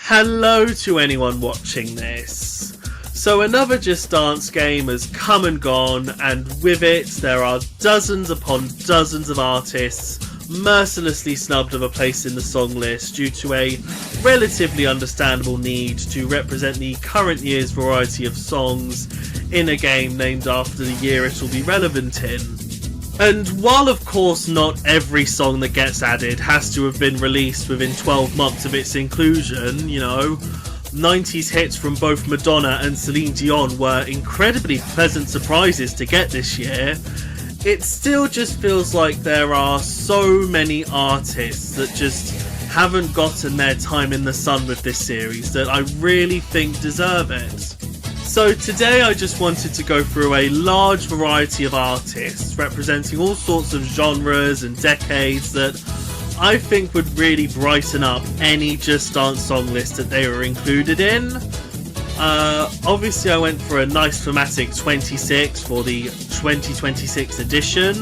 Hello to anyone watching this. So another Just Dance game has come and gone, and with it there are dozens upon dozens of artists mercilessly snubbed of a place in the song list due to a relatively understandable need to represent the current year's variety of songs in a game named after the year it will be relevant in. And while of course not every song that gets added has to have been released within 12 months of its inclusion, 90s hits from both Madonna and Celine Dion were incredibly pleasant surprises to get this year, it still just feels like there are so many artists that just haven't gotten their time in the sun with this series that I really think deserve it. So today I just wanted to go through a large variety of artists representing all sorts of genres and decades that I think would really brighten up any Just Dance song list that they were included in. Obviously I went for a nice thematic 26 for the 2026 edition,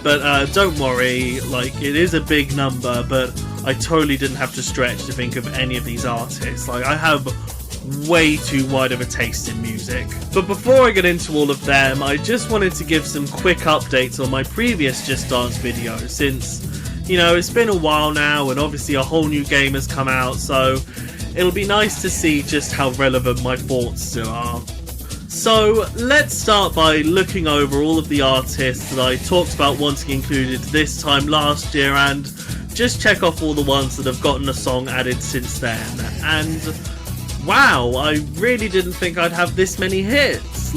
but don't worry, it is a big number, but I totally didn't have to stretch to think of any of these artists. I have way too wide of a taste in music. But before I get into all of them, I just wanted to give some quick updates on my previous Just Dance video, since, it's been a while now and obviously a whole new game has come out, so it'll be nice to see just how relevant my thoughts still are. So let's start by looking over all of the artists that I talked about wanting included this time last year and just check off all the ones that have gotten a song added since then. And wow, I really didn't think I'd have this many hits.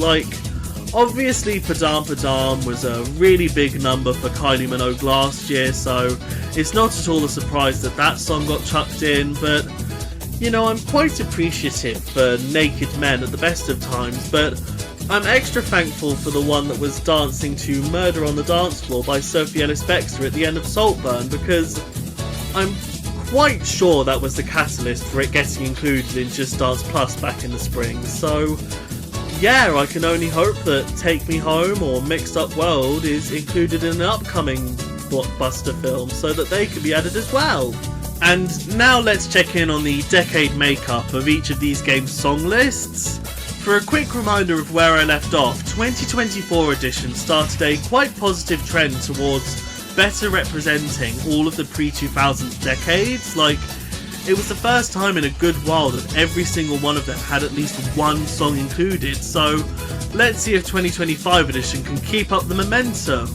Obviously Padam Padam was a really big number for Kylie Minogue last year, so it's not at all a surprise that that song got chucked in, but I'm quite appreciative for Naked Men at the best of times, but I'm extra thankful for the one that was dancing to Murder on the Dance Floor by Sophie Ellis-Bextor at the end of Saltburn, because I'm quite sure that was the catalyst for it getting included in Just Dance Plus back in the spring. So yeah, I can only hope that Take Me Home or Mixed Up World is included in an upcoming blockbuster film so that they can be added as well. And now let's check in on the decade makeup of each of these games' song lists. For a quick reminder of where I left off, 2024 edition started a quite positive trend towards better representing all of the pre-2000s decades. It was the first time in a good while that every single one of them had at least one song included, so let's see if 2025 edition can keep up the momentum.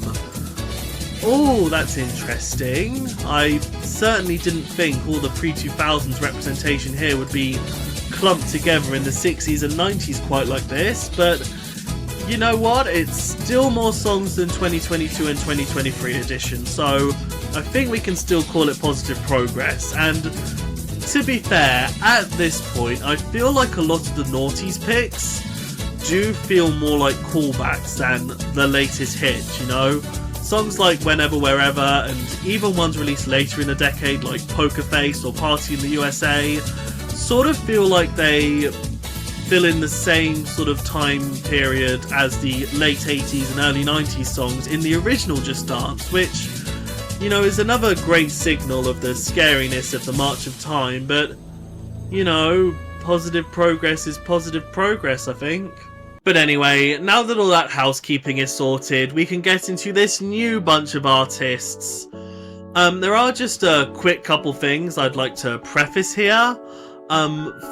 Oh, that's interesting. I certainly didn't think all the pre-2000s representation here would be clumped together in the 60s and 90s quite like this, but you know what? It's still more songs than 2022 and 2023 edition, so I think we can still call it positive progress. And to be fair, at this point, I feel like a lot of the noughties picks do feel more like callbacks than the latest hit, Songs like Whenever Wherever, and even ones released later in the decade like Poker Face or Party in the USA, sort of feel like they fill in the same sort of time period as the late 80s and early 90s songs in the original Just Dance, which, is another great signal of the scariness of the march of time, but, positive progress is positive progress, I think. But anyway, now that all that housekeeping is sorted, we can get into this new bunch of artists. There are just a quick couple things I'd like to preface here.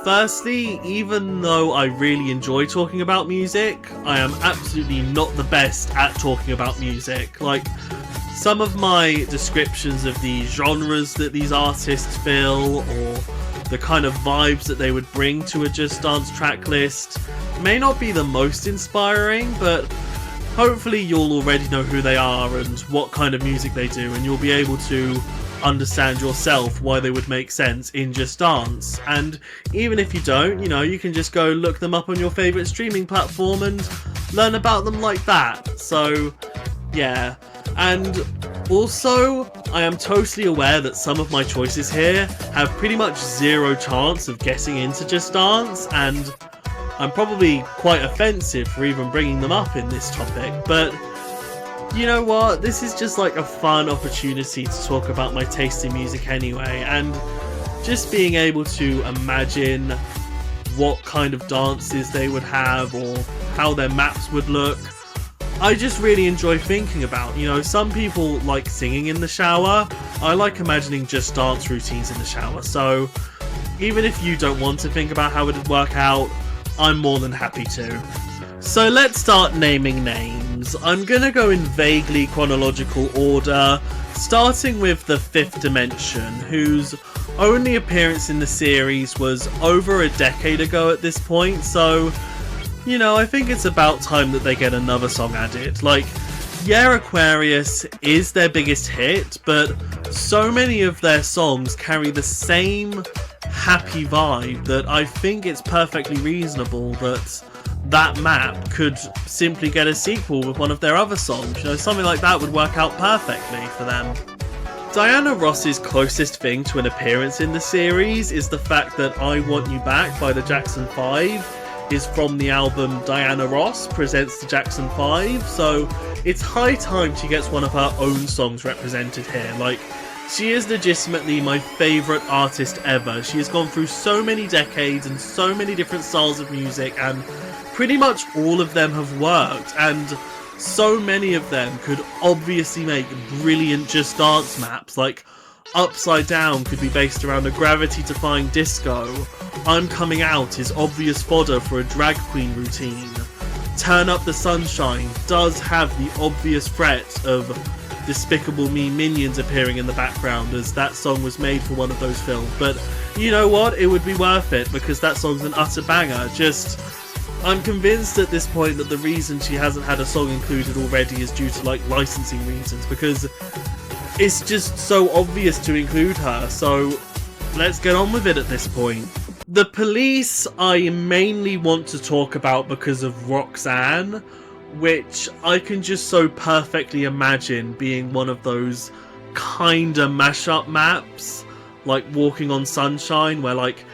Firstly, even though I really enjoy talking about music, I am absolutely not the best at talking about music. Some of my descriptions of the genres that these artists fill, or the kind of vibes that they would bring to a Just Dance track list, may not be the most inspiring, but hopefully you'll already know who they are and what kind of music they do, and you'll be able to understand yourself why they would make sense in Just Dance. And even if you don't, you can just go look them up on your favourite streaming platform and learn about them like that. So yeah. And also, I am totally aware that some of my choices here have pretty much zero chance of getting into Just Dance, and I'm probably quite offensive for even bringing them up in this topic, but you know what, this is just a fun opportunity to talk about my taste in music anyway, and just being able to imagine what kind of dances they would have or how their maps would look. I just really enjoy thinking about, you know, some people like singing in the shower. I like imagining just dance routines in the shower. So even if you don't want to think about how it would work out, I'm more than happy to. So let's start naming names. I'm gonna go in vaguely chronological order, starting with the Fifth Dimension, whose only appearance in the series was over a decade ago at this point, so, you know, I think it's about time that they get another song added. Like, yeah, Aquarius is their biggest hit, but so many of their songs carry the same happy vibe that I think it's perfectly reasonable that map could simply get a sequel with one of their other songs. You know, something like that would work out perfectly for them. Diana Ross's closest thing to an appearance in the series is the fact that I Want You Back by the Jackson 5 is from the album Diana Ross Presents the Jackson 5, so it's high time she gets one of her own songs represented here. Like, she is legitimately my favourite artist ever. She has gone through so many decades and so many different styles of music, and pretty much all of them have worked, and so many of them could obviously make brilliant Just Dance maps. Like, Upside Down could be based around a gravity-defying disco. I'm Coming Out is obvious fodder for a drag queen routine. Turn Up the Sunshine does have the obvious threat of Despicable Me minions appearing in the background, as that song was made for one of those films. But you know what? It would be worth it because that song's an utter banger. I'm convinced at this point that the reason she hasn't had a song included already is due to, like, licensing reasons, because it's just so obvious to include her, so let's get on with it at this point. The Police I mainly want to talk about because of Roxanne, which I can just so perfectly imagine being one of those kinda mashup maps, like Walking on Sunshine, where, like,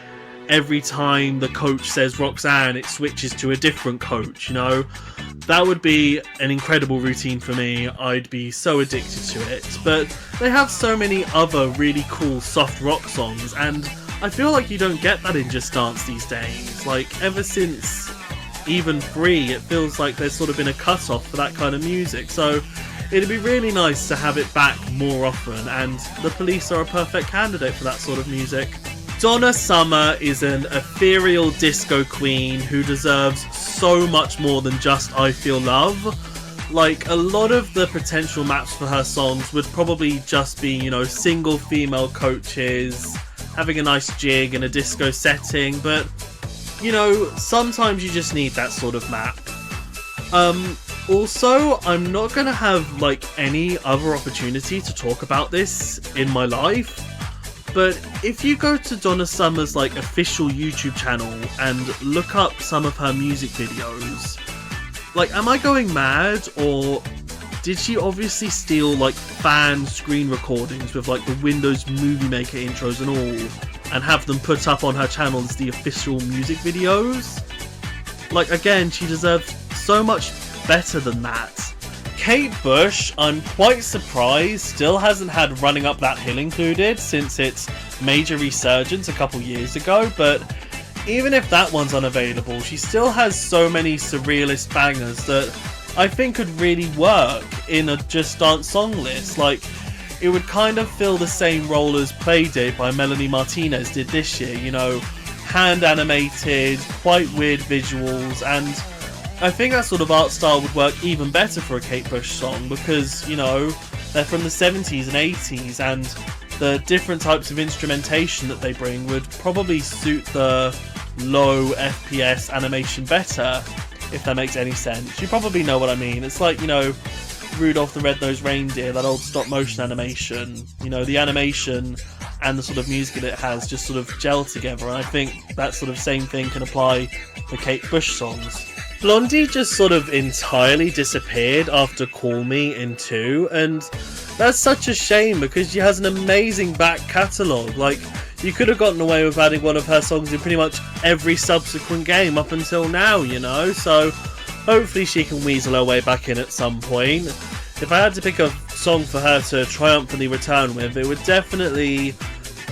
every time the coach says Roxanne, it switches to a different coach, you know? That would be an incredible routine for me. I'd be so addicted to it. But they have so many other really cool soft rock songs, and I feel like you don't get that in Just Dance these days. Like, ever since Even Free, it feels like there's sort of been a cut-off for that kind of music. So it'd be really nice to have it back more often, and the Police are a perfect candidate for that sort of music. Donna Summer is an ethereal disco queen who deserves so much more than just I Feel Love. Like, a lot of the potential maps for her songs would probably just be, you know, single female coaches, having a nice jig in a disco setting, but, you know, sometimes you just need that sort of map. Also, I'm not gonna have, like, any other opportunity to talk about this in my life, but if you go to Donna Summer's, like, official YouTube channel and look up some of her music videos, like, am I going mad, or did she obviously steal, like, fan screen recordings with, like, the Windows Movie Maker intros and all, and have them put up on her channel as the official music videos? Like, again, she deserves so much better than that. Kate Bush, I'm quite surprised, still hasn't had Running Up That Hill included since its major resurgence a couple years ago, but even if that one's unavailable, she still has so many surrealist bangers that I think could really work in a Just Dance song list. Like, it would kind of fill the same role as Playdate by Melanie Martinez did this year, you know, hand animated, quite weird visuals, and I think that sort of art style would work even better for a Kate Bush song because, you know, they're from the 70s and 80s, and the different types of instrumentation that they bring would probably suit the low FPS animation better, if that makes any sense. You probably know what I mean. It's like, you know, Rudolph the Red-Nosed Reindeer, that old stop-motion animation. You know, the animation and the sort of music that it has just sort of gel together, and I think that sort of same thing can apply for Kate Bush songs. Blondie just sort of entirely disappeared after Call Me in 2, and that's such a shame because she has an amazing back catalogue. Like, you could have gotten away with adding one of her songs in pretty much every subsequent game up until now, you know, so hopefully she can weasel her way back in at some point. If I had to pick a song for her to triumphantly return with, it would definitely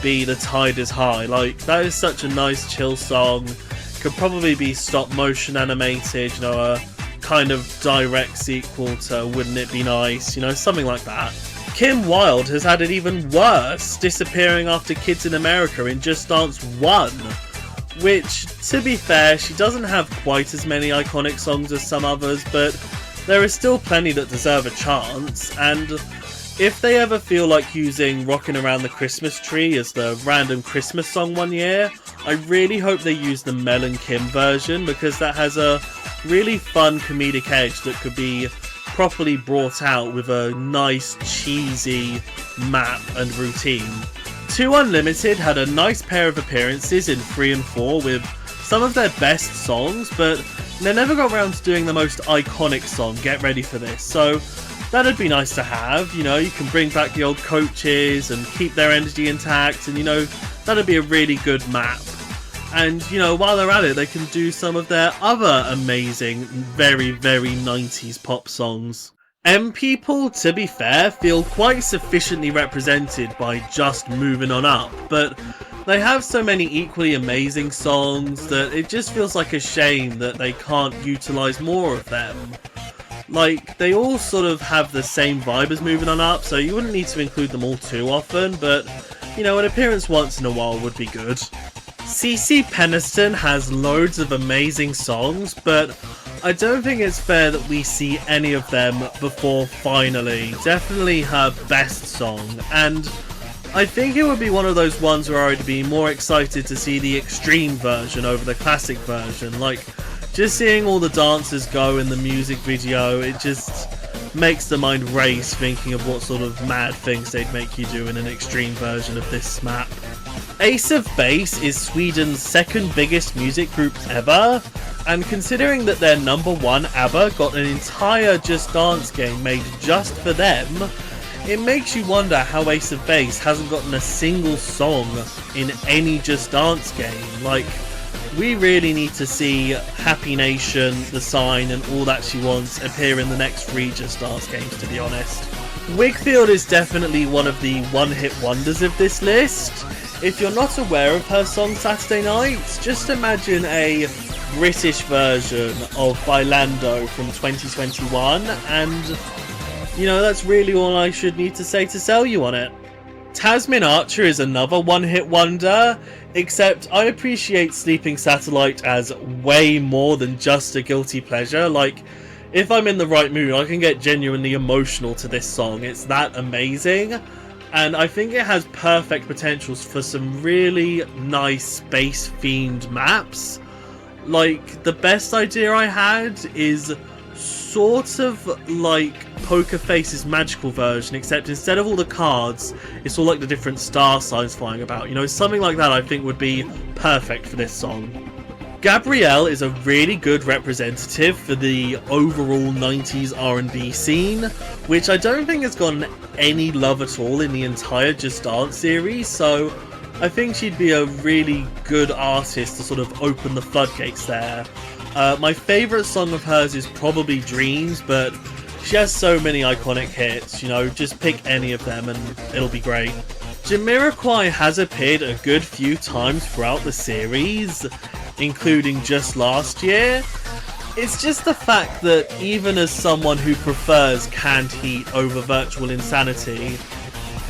be The Tide Is High. Like, that is such a nice chill song. Could probably be stop motion animated, you know, a kind of direct sequel to Wouldn't It Be Nice, you know, something like that. Kim Wilde has had it even worse, disappearing after Kids in America in Just Dance 1. Which, to be fair, she doesn't have quite as many iconic songs as some others, but there is still plenty that deserve a chance, and if they ever feel like using Rockin' Around the Christmas Tree as the random Christmas song one year, I really hope they use the Mel and Kim version, because that has a really fun comedic edge that could be properly brought out with a nice cheesy map and routine. 2 Unlimited had a nice pair of appearances in 3 and 4 with some of their best songs, but they never got around to doing the most iconic song, Get Ready for This, so that'd be nice to have. You know, you can bring back the old coaches and keep their energy intact, and you know, that'd be a really good map. And you know, while they're at it, they can do some of their other amazing, very, very 90s pop songs. M People, to be fair, feel quite sufficiently represented by just Moving On Up, but they have so many equally amazing songs that it just feels like a shame that they can't utilise more of them. Like, they all sort of have the same vibe as Moving On Up, so you wouldn't need to include them all too often, but, you know, an appearance once in a while would be good. CeCe Peniston has loads of amazing songs, but I don't think it's fair that we see any of them before Finally. Definitely her best song, and I think it would be one of those ones where I would be more excited to see the extreme version over the classic version. Like, just seeing all the dancers go in the music video, it just makes the mind race thinking of what sort of mad things they'd make you do in an extreme version of this map. Ace of Base is Sweden's second biggest music group ever, and considering that their number 1 ABBA got an entire Just Dance game made just for them, it makes you wonder how Ace of Base hasn't gotten a single song in any Just Dance game. Like, we really need to see Happy Nation, The Sign, and All That She Wants appear in the next 3 Just Dance games, to be honest. Wigfield is definitely one of the one-hit wonders of this list. If you're not aware of her song Saturday Night, just imagine a British version of Bailando from 2021, and you know, that's really all I should need to say to sell you on it. Tasmin Archer is another one-hit wonder, except I appreciate Sleeping Satellite as way more than just a guilty pleasure. Like, if I'm in the right mood, I can get genuinely emotional to this song. It's that amazing, and I think it has perfect potentials for some really nice space-themed maps. Like, the best idea I had is sort of like Poker Face's magical version, except instead of all the cards, it's all like the different star signs flying about. You know, something like that I think would be perfect for this song. Gabrielle is a really good representative for the overall 90s R&B scene, which I don't think has gotten any love at all in the entire Just Dance series, so I think she'd be a really good artist to sort of open the floodgates there. My favourite song of hers is probably Dreams, but she has so many iconic hits, you know, just pick any of them and it'll be great. Jamiroquai has appeared a good few times throughout the series, including just last year. It's just the fact that even as someone who prefers Canned Heat over Virtual Insanity,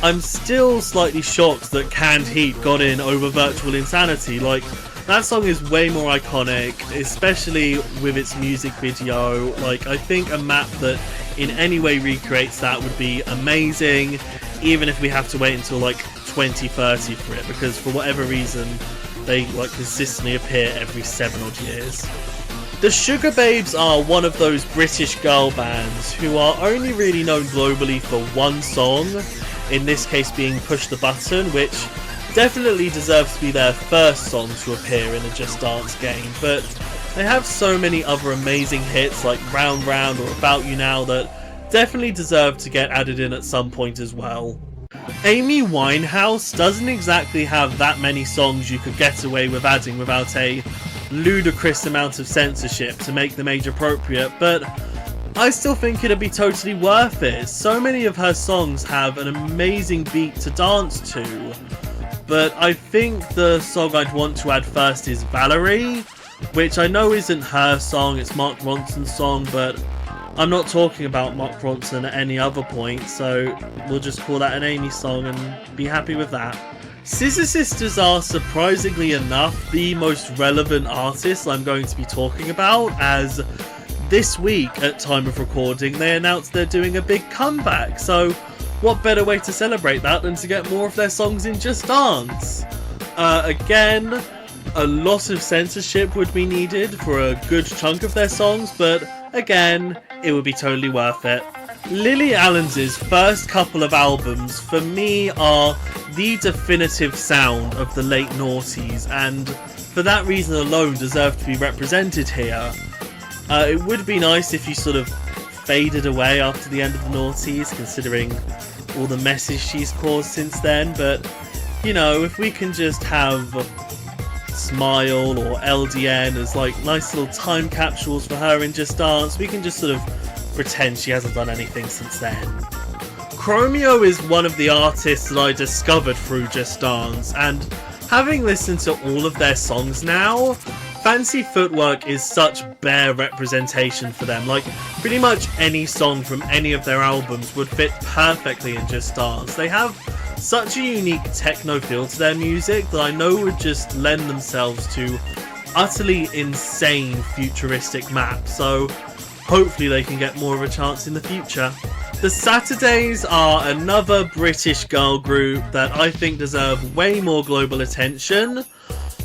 I'm still slightly shocked that Canned Heat got in over Virtual Insanity. Like, that song is way more iconic, especially with its music video. Like, I think a map that in any way recreates that would be amazing, even if we have to wait until like 2030 for it, because for whatever reason they like consistently appear every 7 odd years. The Sugar Babes are one of those British girl bands who are only really known globally for one song, in this case being Push the Button, which definitely deserves to be their first song to appear in a Just Dance game, but they have so many other amazing hits like Round Round or About You Now that definitely deserve to get added in at some point as well. Amy Winehouse doesn't exactly have that many songs you could get away with adding without a ludicrous amount of censorship to make them age appropriate, but I still think it'd be totally worth it. So many of her songs have an amazing beat to dance to. but I think the song I'd want to add first is Valerie, which I know isn't her song, it's Mark Ronson's song, but I'm not talking about Mark Ronson at any other point, so we'll just call that an Amy song and be happy with that. Scissor Sisters are, surprisingly enough, the most relevant artists I'm going to be talking about, as this week, at time of recording, they announced they're doing a big comeback, so what better way to celebrate that than to get more of their songs in Just Dance? Again, a lot of censorship would be needed for a good chunk of their songs, but again, it would be totally worth it. Lily Allen's first couple of albums, for me, are the definitive sound of the late noughties, and for that reason alone deserve to be represented here. It would be nice if you sort of faded away after the end of the noughties, considering all the messes she's caused since then, but, you know, if we can just have Smile or LDN as like nice little time capsules for her in Just Dance, we can just sort of pretend she hasn't done anything since then. Chromeo is one of the artists that I discovered through Just Dance, and having listened to all of their songs now, Fancy Footwork is such bare representation for them. Like, pretty much any song from any of their albums would fit perfectly in Just Dance. They have such a unique techno feel to their music that I know would just lend themselves to utterly insane futuristic maps, so hopefully they can get more of a chance in the future. The Saturdays are another British girl group that I think deserve way more global attention.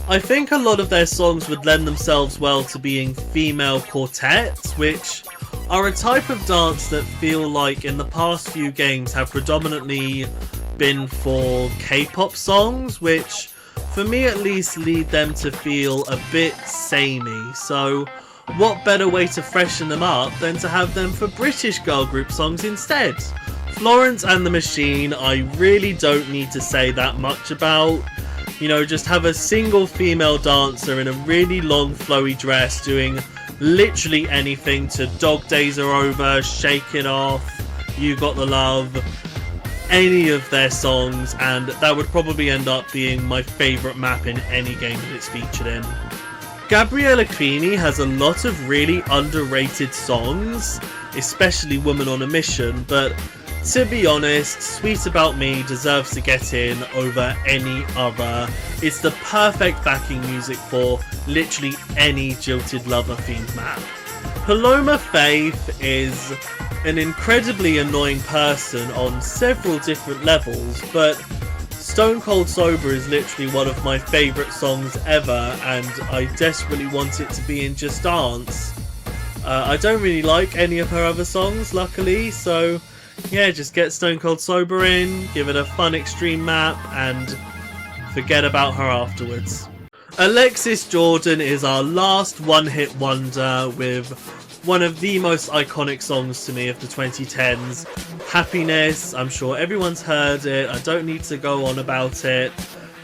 I think a lot of their songs would lend themselves well to being female quartets, which are a type of dance that feel like in the past few games have predominantly been for K-pop songs, which for me at least lead them to feel a bit samey. So what better way to freshen them up than to have them for British girl group songs instead? Florence and the Machine, I really don't need to say that much about. You know, just have a single female dancer in a really long flowy dress doing literally anything to Dog Days Are Over, Shake It Off, You Got the Love, any of their songs, and that would probably end up being my favourite map in any game that it's featured in. Gabriella Queenie has a lot of really underrated songs, especially Woman on a Mission, but to be honest, Sweet About Me deserves to get in over any other. It's the perfect backing music for literally any jilted lover themed map. Paloma Faith is an incredibly annoying person on several different levels, but Stone Cold Sober is literally one of my favourite songs ever, and I desperately want it to be in Just Dance. I don't really like any of her other songs, luckily, so yeah, just get Stone Cold Sober in, give it a fun extreme map, and forget about her afterwards. Alexis Jordan is our last one-hit wonder with one of the most iconic songs to me of the 2010s, Happiness. I'm sure everyone's heard it, I don't need to go on about it.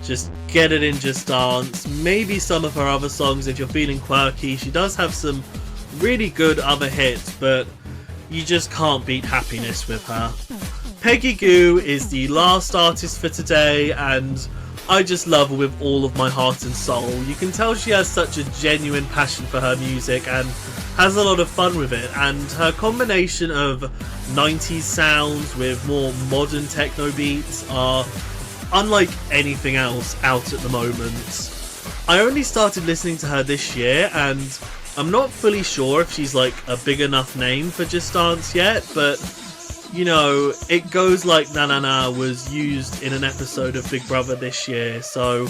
Just get it in Just Dance. Maybe some of her other songs if you're feeling quirky. She does have some really good other hits, but you just can't beat Happiness with her. Peggy Goo is the last artist for today, and I just love her with all of my heart and soul. You can tell she has such a genuine passion for her music and has a lot of fun with it, and her combination of 90s sounds with more modern techno beats are unlike anything else out at the moment. I only started listening to her this year, and I'm not fully sure if she's like a big enough name for Just Dance yet, but you know, It Goes Like Na Na Na was used in an episode of Big Brother this year, so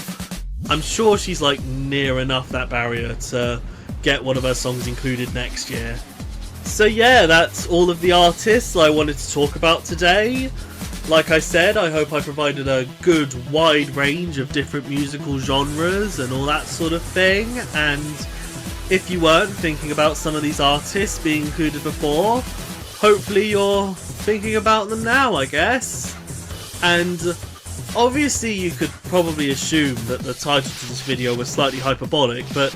I'm sure she's like near enough that barrier to get one of her songs included next year. So yeah, that's all of the artists I wanted to talk about today. Like I said, I hope I provided a good wide range of different musical genres and all that sort of thing, and if you weren't thinking about some of these artists being included before, hopefully you're thinking about them now, I guess. And obviously you could probably assume that the title to this video was slightly hyperbolic, but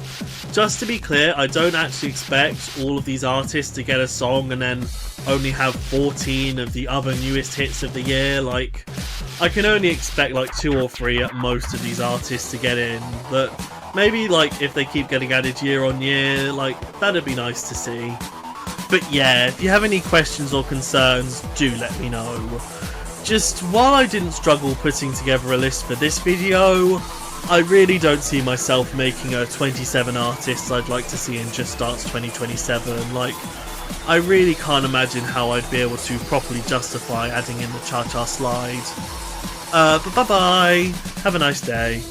just to be clear, I don't actually expect all of these artists to get a song and then only have 14 of the other newest hits of the year. Like, I can only expect like 2 or 3 at most of these artists to get in, but maybe like if they keep getting added year on year, like that'd be nice to see. But yeah, if you have any questions or concerns, do let me know. Just while I didn't struggle putting together a list for this video, I really don't see myself making a 27 artists I'd like to see in Just Dance 2027. Like, I really can't imagine how I'd be able to properly justify adding in the cha-cha slide. But bye-bye. Have a nice day.